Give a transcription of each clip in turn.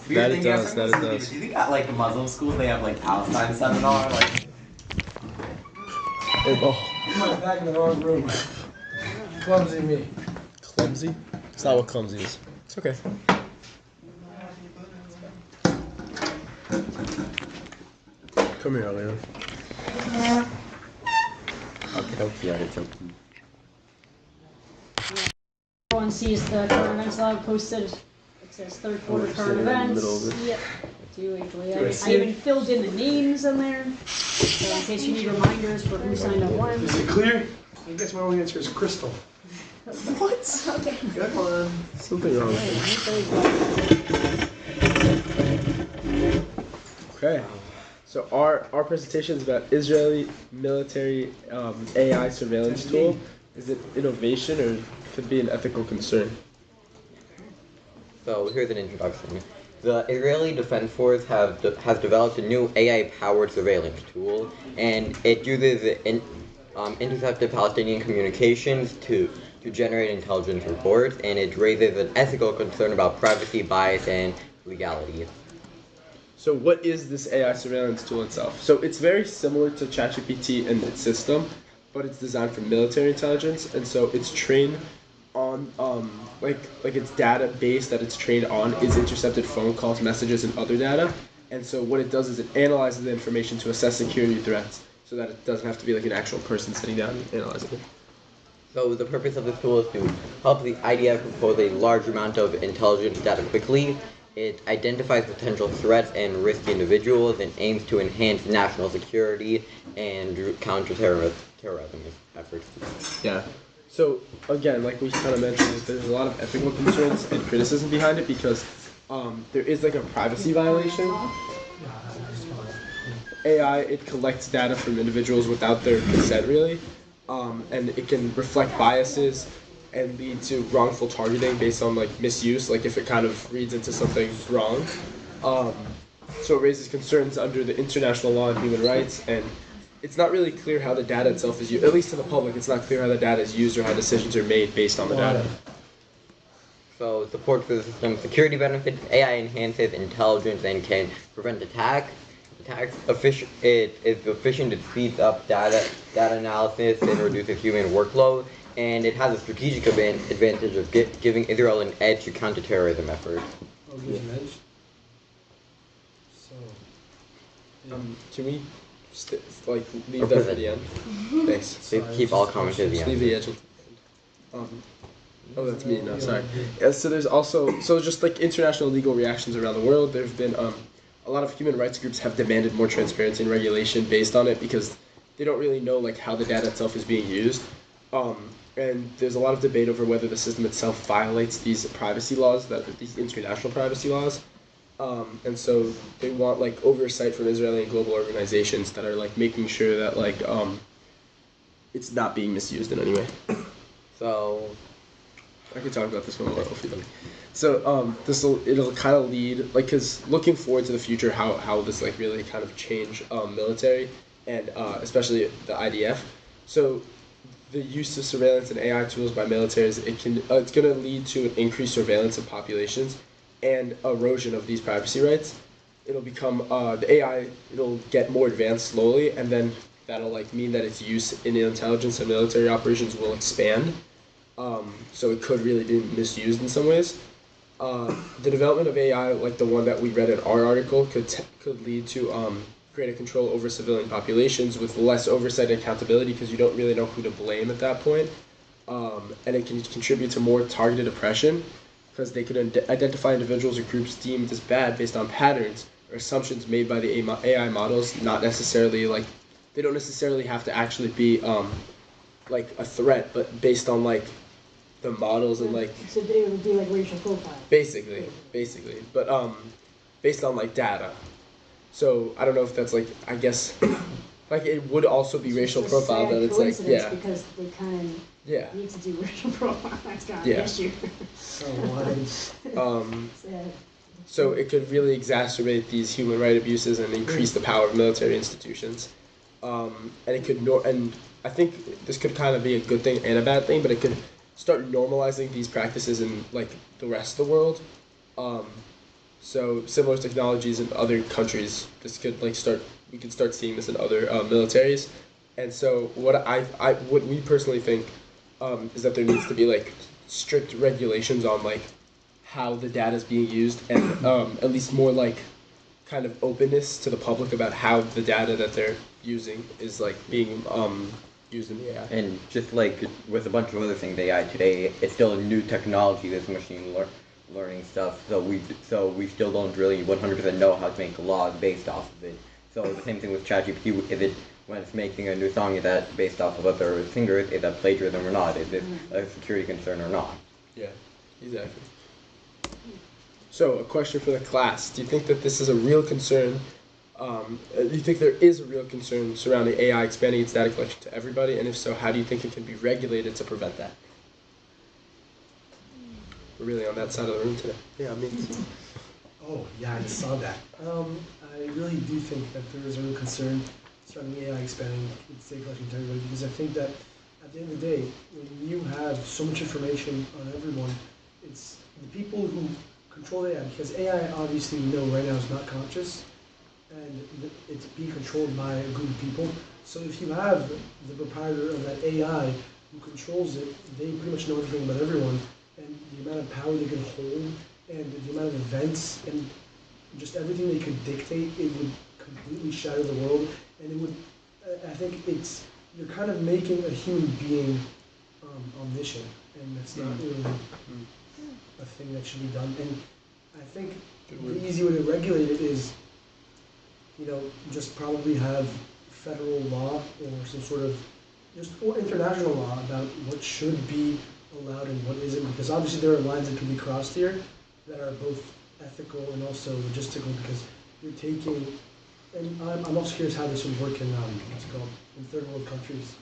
That it does. Do you think at like the Muslim schools they have like Palestine seminar? Like, I'm back in the wrong room. Clumsy me. Clumsy? It's not what clumsy is. It's okay. Come here, Leon. okay, it's okay. Everyone sees the current events log posted. It says third quarter current events. Yep. I even filled in the names in there. So in case you need reminders for who signed up when. Is it clear? I guess my only answer is crystal. What? Okay. Good one. Something wrong with it. Okay. So our presentation is about Israeli military AI surveillance tool. Is it innovation or could be an ethical concern? So here's an introduction. The Israeli Defense Force has developed a new AI-powered surveillance tool, and it uses intercepted Palestinian communications to generate intelligence reports, and it raises an ethical concern about privacy, bias, and legality. So what is this AI surveillance tool itself? So it's very similar to ChatGPT and its system, but it's designed for military intelligence, and so it's trained on like its database that it's trained on is intercepted phone calls, messages, and other data. And so what it does is it analyzes the information to assess security threats, so that it doesn't have to be like an actual person sitting down and analyzing it. So the purpose of this tool is to help the IDF compose a large amount of intelligence data quickly. It identifies potential threats and risky individuals and aims to enhance national security and counter-terrorism efforts. Yeah. So again, like we kind of mentioned, there's a lot of ethical concerns and criticism behind it because there is like a privacy violation. AI, it collects data from individuals without their consent, really, and it can reflect biases and lead to wrongful targeting based on like misuse, like if it kind of reads into something wrong. So it raises concerns under the international law and human rights, and it's not really clear how the data itself is used. At least to the public, it's not clear how the data is used or how decisions are made based on the data. So support for the system's security benefits, AI enhances intelligence and can prevent attacks. It is efficient, it speeds up data analysis and reduces human workload, and it has a strategic advantage of giving Israel an edge to counter-terrorism efforts. Oh, gives an edge? So... Can we leave that for the end? Thanks. So keep all comments to the Just end. leave the edge. Oh, that's me. No, sorry. Yeah, so there's also just like international legal reactions around the world. There've been a lot of human rights groups have demanded more transparency and regulation based on it because they don't really know like how the data itself is being used. And there's a lot of debate over whether the system itself violates these privacy laws, these international privacy laws. And so they want like oversight from Israeli and global organizations that are like making sure that like it's not being misused in any way. So I could talk about this one a little if you like. So it'll kind of lead like because looking forward to the future how this like really kind of change military and especially the IDF. So the use of surveillance and AI tools by militaries it's going to lead to an increased surveillance of populations and erosion of these privacy rights. It'll become the AI. It'll get more advanced slowly, and then that'll like mean that its use in intelligence and military operations will expand. So it could really be misused in some ways. The development of AI, like the one that we read in our article, could lead to greater control over civilian populations with less oversight and accountability because you don't really know who to blame at that point. And it can contribute to more targeted oppression because they could identify individuals or groups deemed as bad based on patterns or assumptions made by the AI models, not necessarily like, they don't necessarily have to actually be like a threat, but based on like the models and like... So they would be like racial profiling. Basically, but based on like data. So I don't know if that's like, I guess, like it would also be racial profile, but it's like, yeah. Because they kind of need to do racial profile. That's kind of an issue. So what? So it could really exacerbate these human rights abuses and increase the power of military institutions. And it could, and I think this could kind of be a good thing and a bad thing, but it could start normalizing these practices in like the rest of the world. So similar technologies in other countries, this could like start. We could start seeing this in other militaries, and so what we personally think is that there needs to be like strict regulations on like how the data is being used, and at least more like kind of openness to the public about how the data that they're using is like being used in the AI. And just like with a bunch of other things, AI today, it's still a new technology, this learning stuff. So we still don't really 100% know how to make laws based off of it. So the same thing with ChatGPT. Is it when it's making a new song, is that based off of other singers? Is that plagiarism or not? Is it a security concern or not? Yeah, exactly. So, a question for the class. Do you think that this is a real concern? Do you think there is a real concern surrounding AI expanding its data collection to everybody? And if so, how do you think it can be regulated to prevent that? We're really on that side of the room today. Yeah, I mean. Oh, yeah, I just saw that. I really do think that there is a real concern surrounding AI expanding its data collection to everybody, because I think that at the end of the day, when you have so much information on everyone, it's the people who control AI, because AI obviously we know right now is not conscious, and it's being controlled by a group of people. So if you have the proprietor of that AI who controls it, they pretty much know everything about everyone, and the amount of power they can hold, and the amount of events, and just everything they could dictate, it would completely shatter the world, and it would, I think you're kind of making a human being omniscient, and that's not really a thing that should be done. And I think the easy way to regulate it is, just probably have federal law or some sort of or international law about what should be allowed and what isn't, because obviously there are lines that can be crossed here that are both ethical and also logistical, because you're taking, and I'm also curious how this would work in in third world countries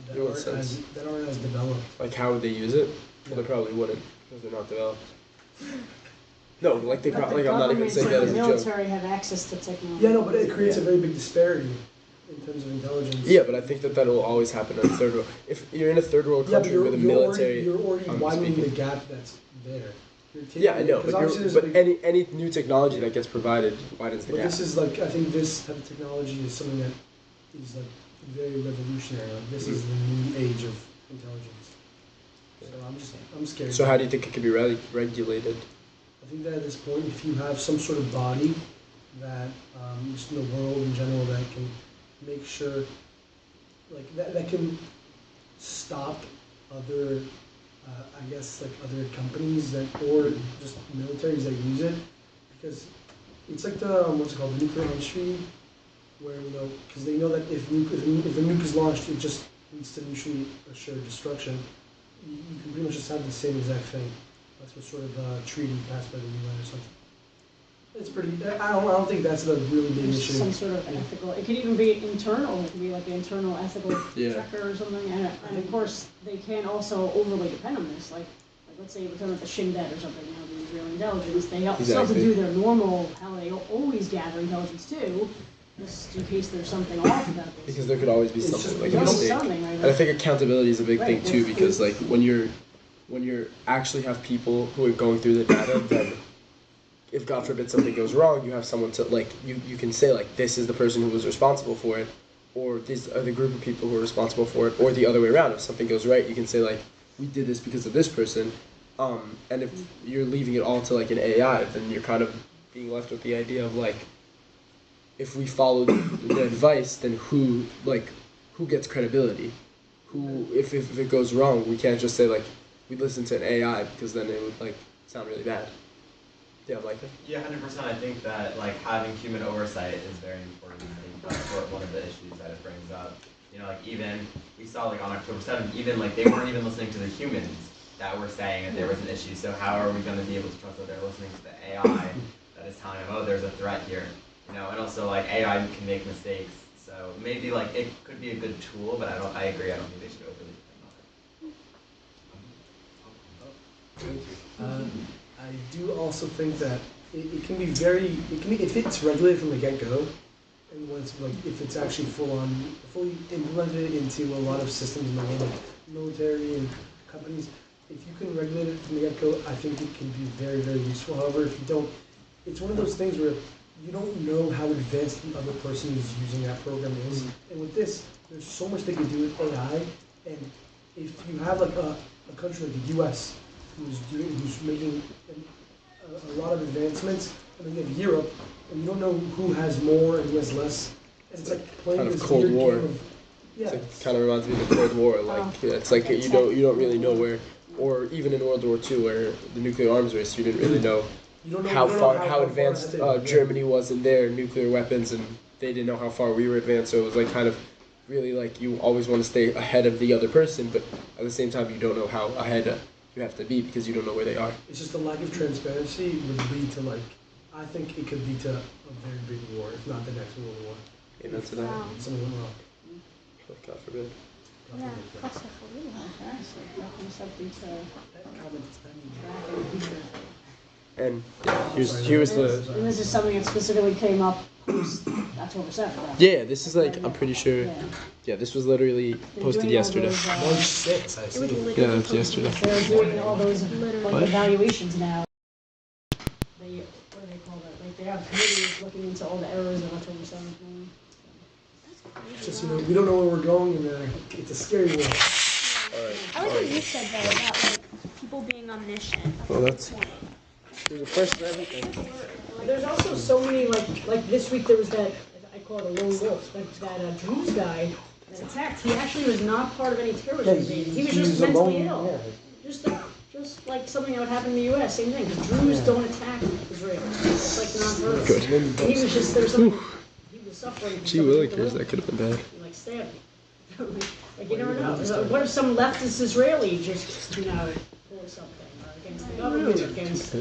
that aren't as developed. Like how would they use it? Well, they probably wouldn't, because they're not developed. No, like they probably. Like, I'm not even saying that as a the joke. military have access to technology. Yeah, no, but it creates a very big disparity in terms of intelligence. Yeah, but I think that will always happen in a third world. If you're in a third world country with a military, you're already widening the gap that's there. Yeah, I know, but any new technology that gets provided widens the gap. But this is like, I think this type of technology is something that is like very revolutionary. Like this is the new age of intelligence. So I'm scared. So how do you think it can be regulated? I think that at this point, if you have some sort of body that, just in the world in general, that can make sure, like that can stop other, I guess, like other companies or just militaries that use it, because it's like the what's it called, the nuclear arms treaty, where because they know that if the nuke is launched, it just leads to mutually assured destruction. You can pretty much just have the same exact thing. That's what sort of treaty passed by the UN or something. It's pretty. I don't think that's a really big issue. Some sort of ethical. It could even be internal. It could be like an internal ethical checker or something. And of course, they can also overly depend on this. Like let's say we're talking about the Shin Bet or something. The Israeli intelligence. They still have to do their normal, how they always gather intelligence too, just in case there's something off about this. Because there could always be something like a mistake. Right? And I think accountability is a big thing too, because like when you actually have people who are going through the data, then if God forbid something goes wrong, you have someone to like you can say like this is the person who was responsible for it, or these are the group of people who are responsible for it, or the other way around. If something goes right, you can say like we did this because of this person, and if you're leaving it all to like an AI, then you're kind of being left with the idea of like if we followed the advice, then who gets credibility? Who if it goes wrong, we can't just say like we listened to an AI, because then it would like sound really bad. Yeah, Micah? Yeah, 100%. I think that like having human oversight is very important. I think that's one of the issues that it brings up. Like even we saw like on October 7th, even like they weren't even listening to the humans that were saying that there was an issue. So how are we going to be able to trust that they're listening to the AI that is telling them, oh, there's a threat here? And also like AI can make mistakes. So maybe like it could be a good tool, but I agree. I don't think they should overly depend on it. I do also think that it can be if it's regulated from the get-go, and once like if it's actually fully implemented into a lot of systems in the world, like military and companies, if you can regulate it from the get-go, I think it can be very, very useful. However, if you don't, it's one of those things where you don't know how advanced the other person who's using that program is. And with this, there's so much they can do with AI. And if you have like a country like the U.S. who's making a lot of advancements, and then you have Europe, and you don't know who has more and who has less. And it's like playing kind of this Cold weird War. game of, yeah. It kind of reminds me of the Cold War. Like it's like you don't really know where, or even in World War II, where the nuclear arms race, you didn't really know how advanced Germany was in their nuclear weapons, and they didn't know how far we were advanced. So it was like kind of really like you always want to stay ahead of the other person, but at the same time you don't know how ahead you have to be because you don't know where they are. It's just the lack of transparency would lead to I think it could lead to a very big war, if not the next World War. Amen to that. Wow. Something went wrong. God forbid. Yeah, that's a really fantastic. Definitely something to track in the future. And yeah, here's the. And this is something that specifically came up post October 7th, right? Yeah, this is like I'm pretty sure. Yeah. Yeah, this was literally They're posted doing all yesterday. those, March 6th, I It was see. literally Yeah, that's posted yesterday. They're doing all those like What? evaluations now. They, what do they call that? Like they have committees looking into all the errors of October 7th. Man. It's just, we don't know where we're going, and it's a scary world. Alright. I like what you said though about like people being omniscient. Well, that's there's a first for everything. There's also so many like this week there was that I call it a lone wolf, that Drew's guy that attacked. He actually was not part of any terrorist organization. He was just mentally ill. Just like something that would happen in the U.S. Same thing. Because Druze don't attack Israel. It's like not heard. Good. And he was just there's something. He was suffering. From Gee something willikers, mental that could have been bad. like stabbed me. Like you never know. What if some leftist Israeli just pull something against the government, against.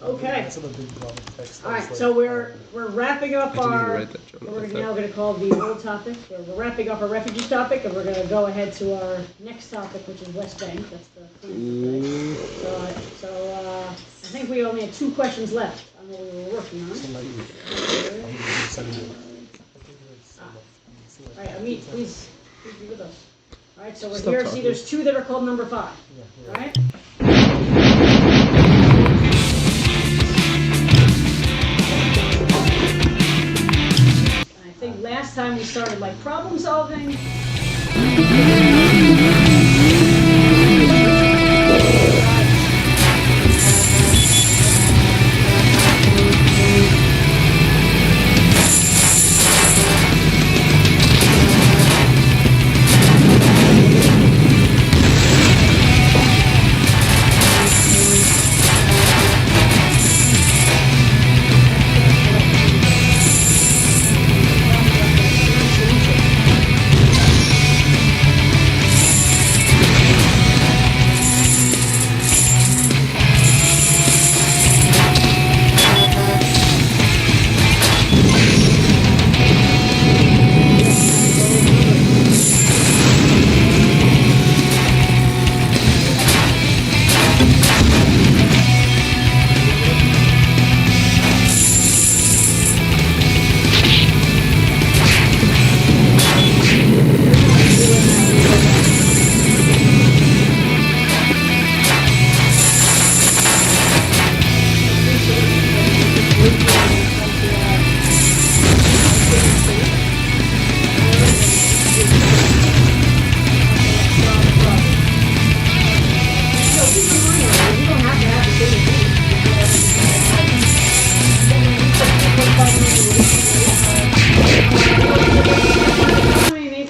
Okay. That's another big problem. All right. So we're wrapping up I didn't even our. write that, John. We're now going to call the old topic. We're wrapping up our refugees topic, and we're going to go ahead to our next topic, which is West Bank. That's the theme for today. So I think we only have 2 questions left on what we were working on. All right, Amit, please be with us. All right, so we're Stop here. talking. See, there's 2 that are called number 5. All right. And I think last time we started like problem solving.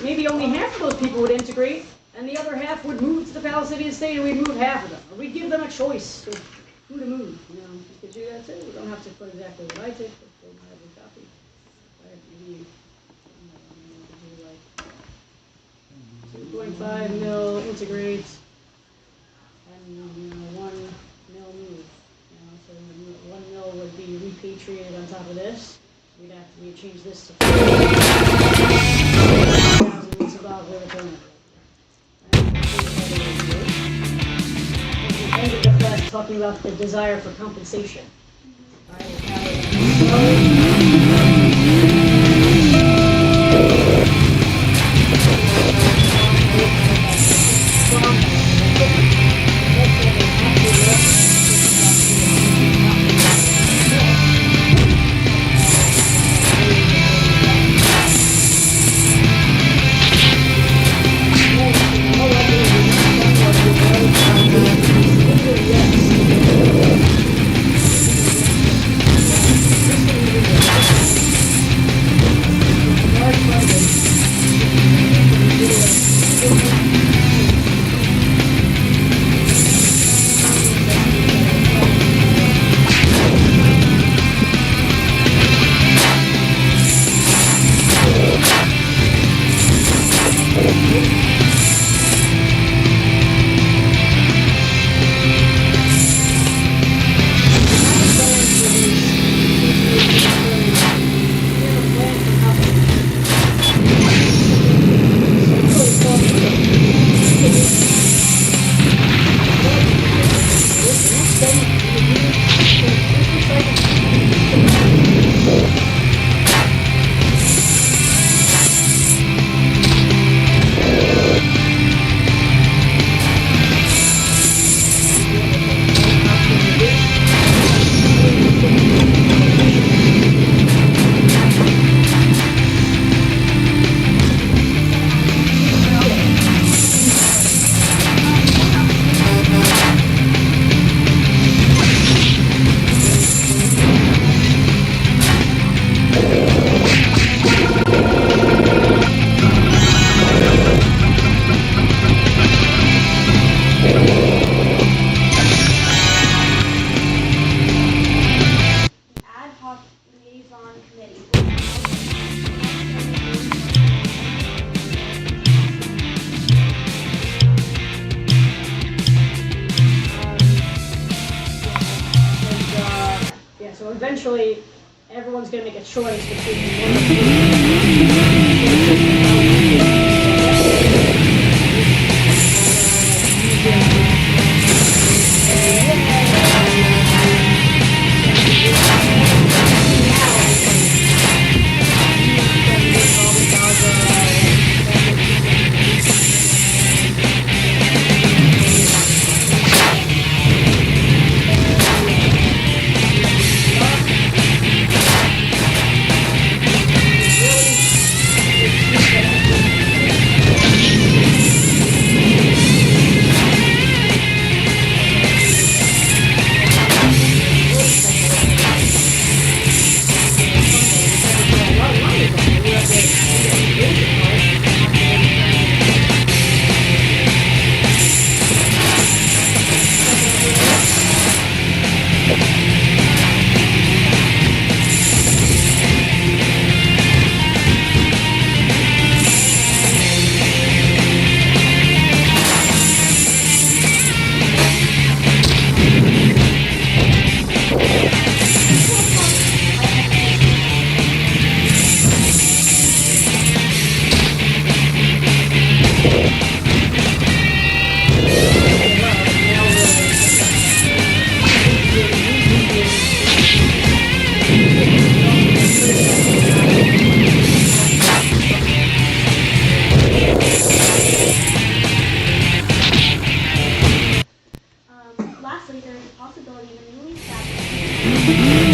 Maybe only half of those people would integrate, and the other half would move to the Palestinian state, and we'd move half of them. Or we'd give them a choice of who to move. You could do that too. We don't have to put exactly what I did, but they might have a copy. Maybe do like 2.5 mil integrate, and 1 mil move. So 1 mil would be repatriated on top of this. We'd change this to 4,000 weeks above where the permanent. We ended the class talking about the desire for compensation. Ad hoc liaison committee. Yeah, so eventually everyone's gonna make a choice between one Lastly, there is a possibility of a newly established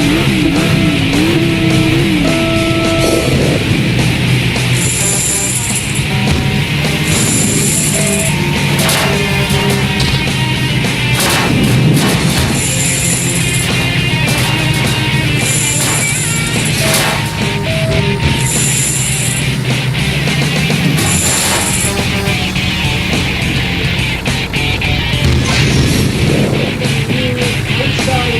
outside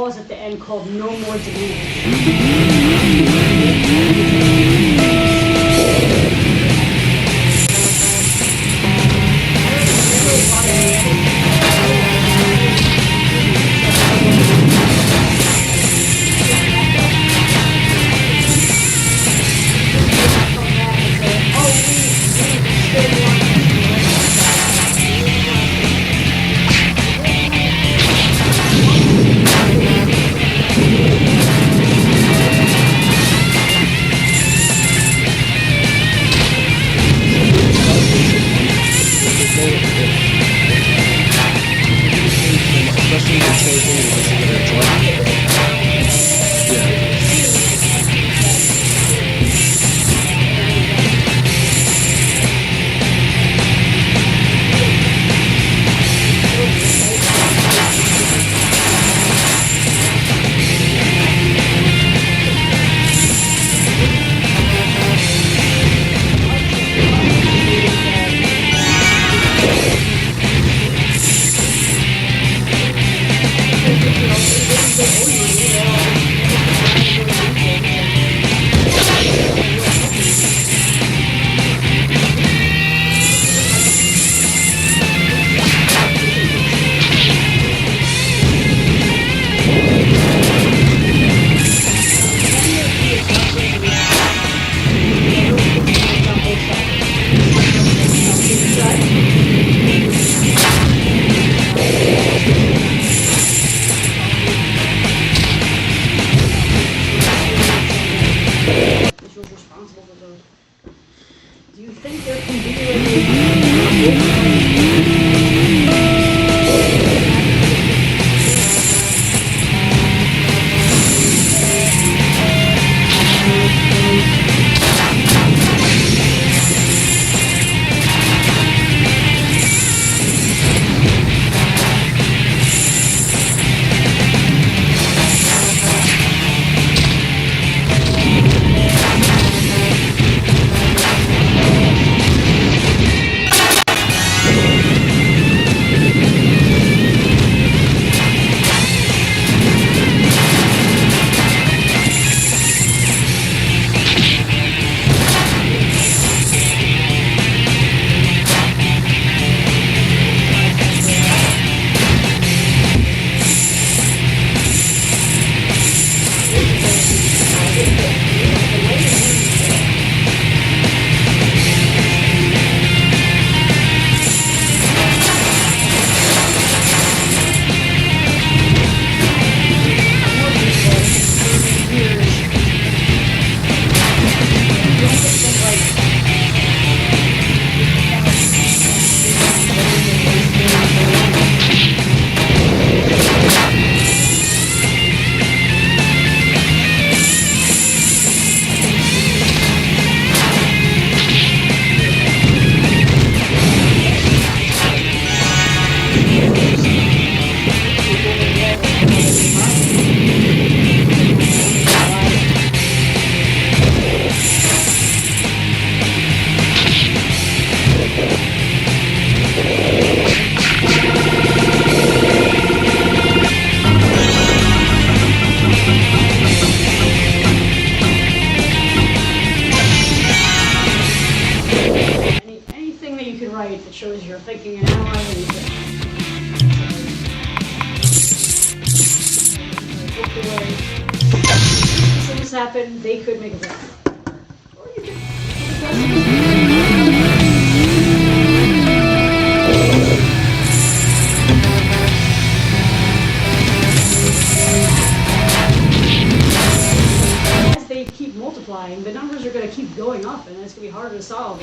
clause at the end called "No more demands." Especially the same thing with this again, it's like, yeah. Which was responsible for those. Do you think there can be anything that you could write that shows you're thinking and analyzing things happen, they could make a better. Or you as they keep multiplying, the numbers are going to keep going up, and it's going to be harder to solve.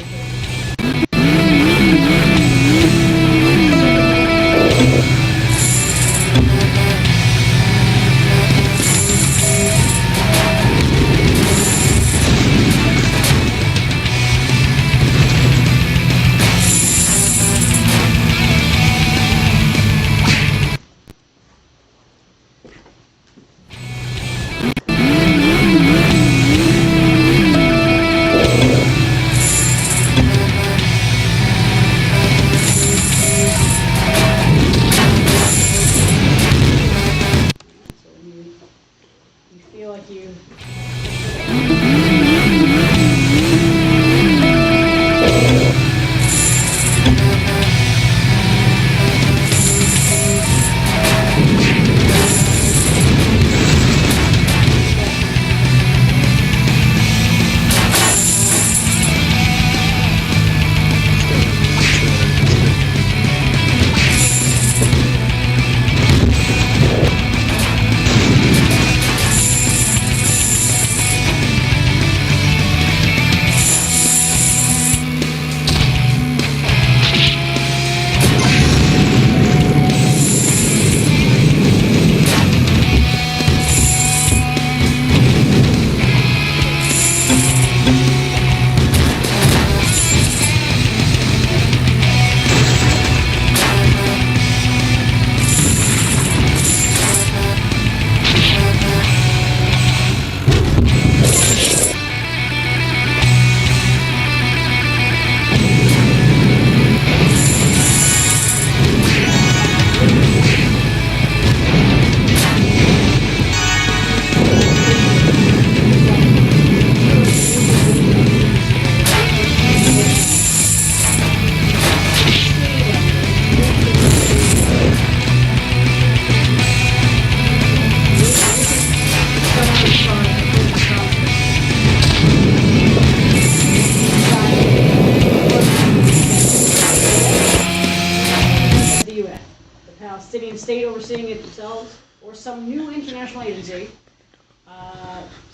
state overseeing it themselves, or some new international agency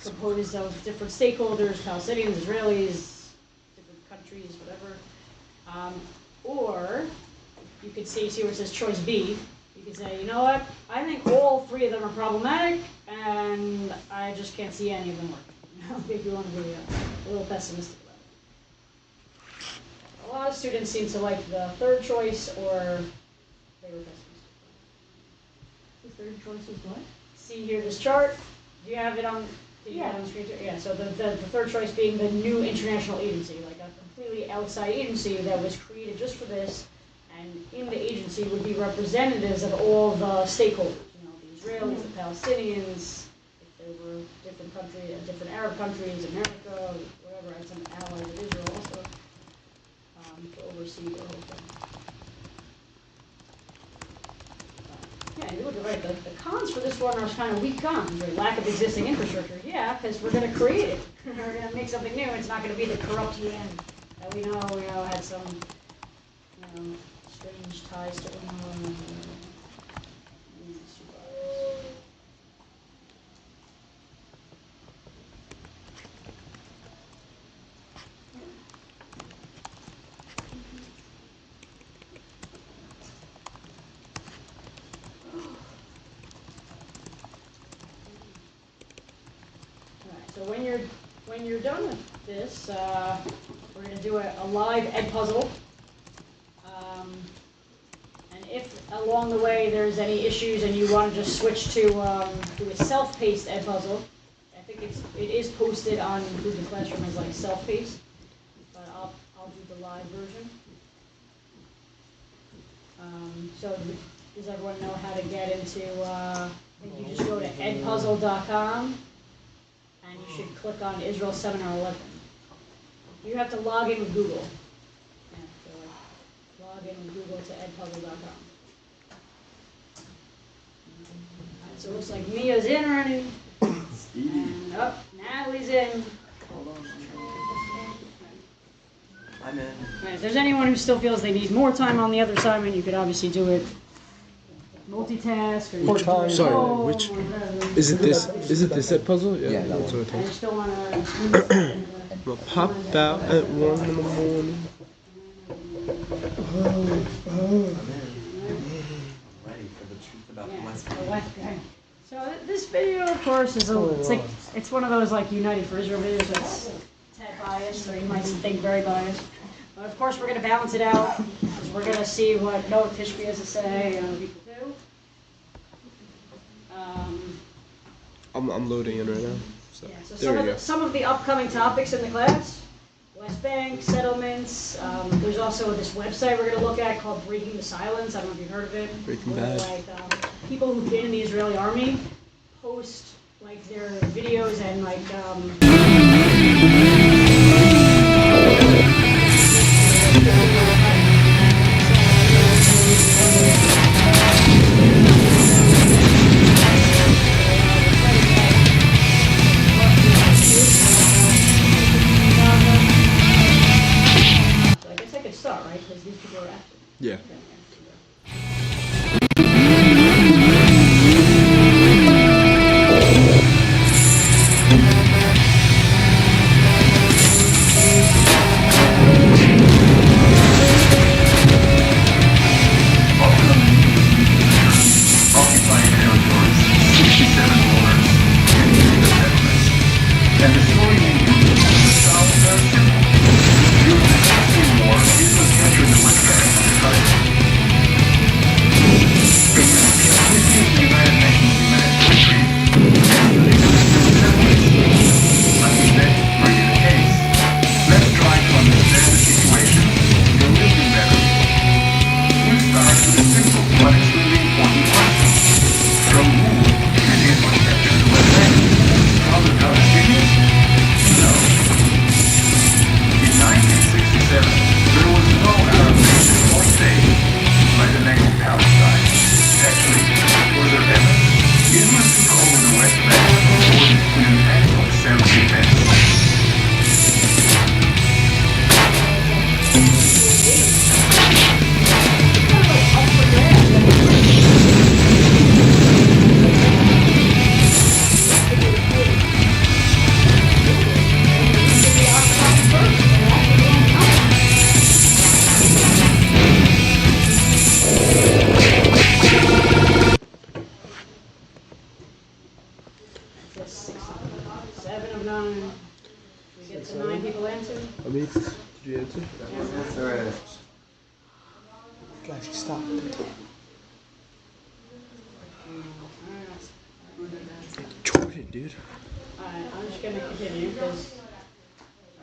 composed of different stakeholders, Palestinians, Israelis, different countries, whatever. Or you could see where it says choice B. You could say, you know what, I think all three of them are problematic, and I just can't see any of them working. If you want to be a little pessimistic about it. A lot of students seem to like the third choice, or they were pessimistic. The third choice is what? See here, this chart. Do you have it on? Did you Yeah. have it on the screen too? Yeah. So the third choice being the new international agency, like a completely outside agency that was created just for this, and in the agency would be representatives of all the stakeholders. You know, the Israelis, the Palestinians, if there were different countries, different Arab countries, America, whatever, and some allies of Israel also, to oversee the whole thing. Yeah, you look at right. The cons for this one are kind of weak cons, right? Lack of existing infrastructure. Yeah, because we're going to create it. We're going to make something new. It's not going to be the corrupt UN that we know had some, strange ties to Illinois. So when you're done with this, we're going to do a live Edpuzzle. And if along the way there's any issues and you want to just switch to do a self-paced Edpuzzle, I think it is posted on Google Classroom as like self-paced, but I'll do the live version. So does everyone know how to get into? I think you just go to edpuzzle.com. And you should click on Israel Seminar 11. You have to log in with Google. Yeah, so log in with Google to edpuzzle.com. Alright, so it looks like Mia's in already. And Natalie's in. I'm in. Right, if there's anyone who still feels they need more time on the other assignment, you could obviously do it multitask or Which do it at sorry, home which- or whatever. Is it this set puzzle? Yeah, that that's one. what I And you think. still want to We'll pop out at 1 in the morning. I'm ready for the truth about the West the Bank. West Bank. So this video, of course, is it's one of those like United for Israel videos that's tad biased, or you might think very biased. But of course, we're going to balance it out, because we're going to see what Noah Tishby has to say on week 2. I'm loading in right now. So Yeah, so there we go. some of the upcoming topics in the class: West Bank, settlements. There's also this website we're going to look at called Breaking the Silence. I don't know if you've heard of it. Breaking Where, Bad. like, people who've been in the Israeli army post like their videos and like So I guess I could start, right? Because these people are active. Yeah. Occupying territories, 67 wars, and settlements, and destroying the South American. During the 16 war, Israel captured the West Bank and the Gaza. minutes already. Actually, stop. Jordan, dude. Alright, I'm just gonna continue because.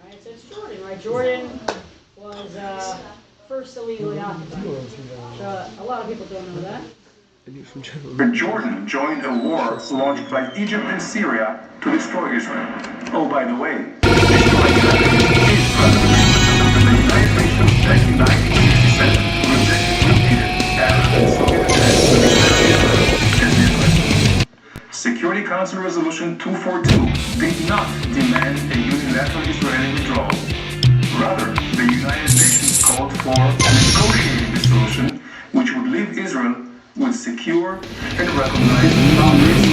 Alright, so it's Jordan, right? Jordan was first illegally occupied. A lot of people don't know that. Jordan joined a war launched by Egypt and Syria to destroy Israel. Oh, by the way, destroying Israel is rather the United Nations back in 1967 rejected repeated Arab and Soviet attacks to declare Israel as Israel. Security Council Resolution 242 did not demand a unilateral Israeli withdrawal. Rather, the United Nations called for a negotiating solution which would leave Israel with secure and recognized boundaries.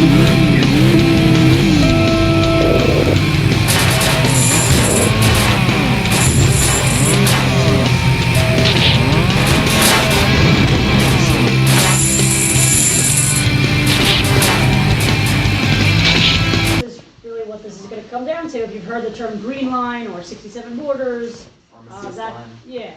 This is really what this is going to come down to. If you've heard the term Green Line or 67 Borders, Pharmacist that, line. yeah.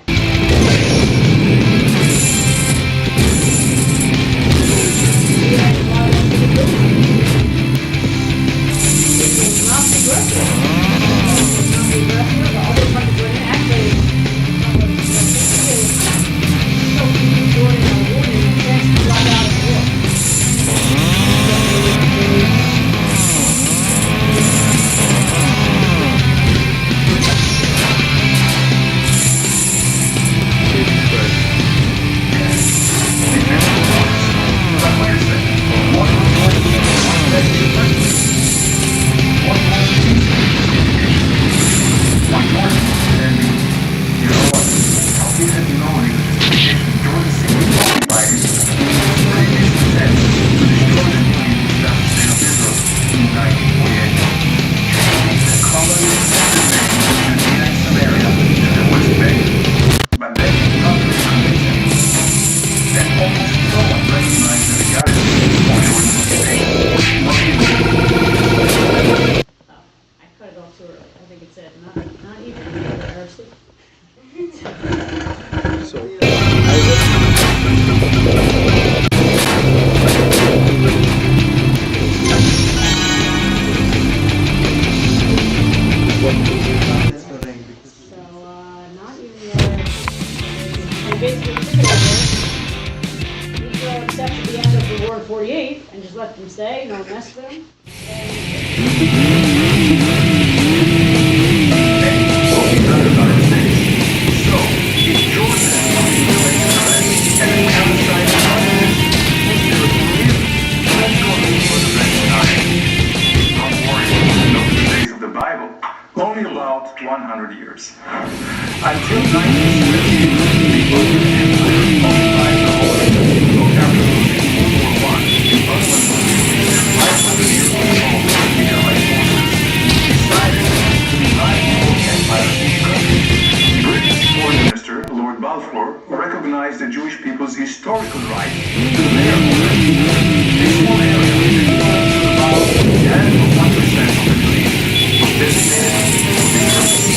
Let them stay, no mess with them. Only about 100 years. Until 1978, the Ottoman Empire occupied the whole of after losing World War I. The Ottoman their 500 years control of the Allied forces decided to divide the whole empire into countries. British Foreign Minister Lord Balfour recognized the Jewish people's historical right to their borders. This small area, which belonged to about 10 or 1% of the Jews, was designated for this purpose.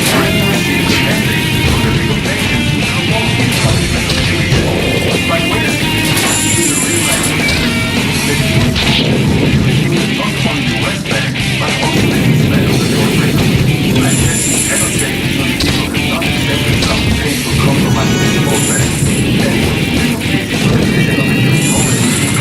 Britain received a mandate from the League of Nations to promote the establishment of the Jewish state. But wait a second, the real life matters. The Jewish people not only the West Bank, but also the East Bank of the North River. I guess you cannot say the Jewish people could not accept some painful compromise in the West Bank. Anyway, the completion of the division of the Jewish province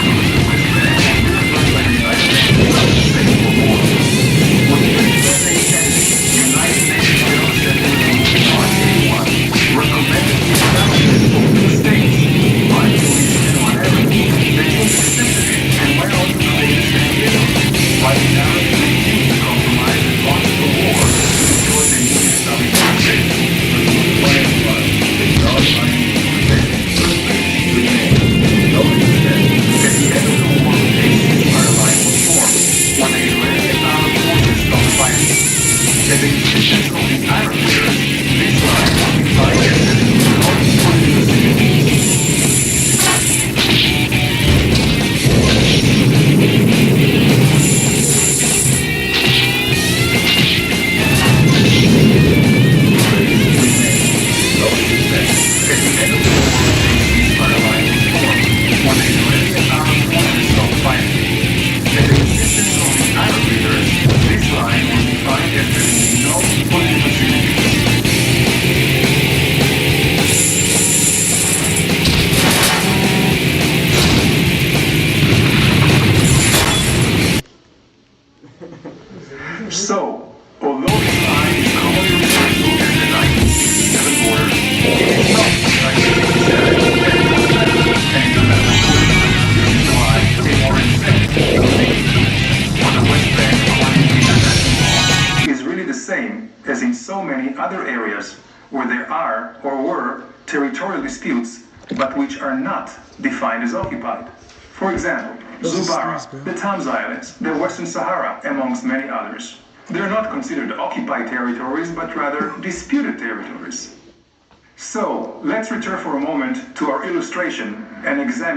many other areas where there are or were territorial disputes, but which are not defined as occupied. For example, Zubarah, the Tams Islands, the Western Sahara, amongst many others. They're not considered occupied territories, but rather disputed territories. So, let's return for a moment to our illustration and examine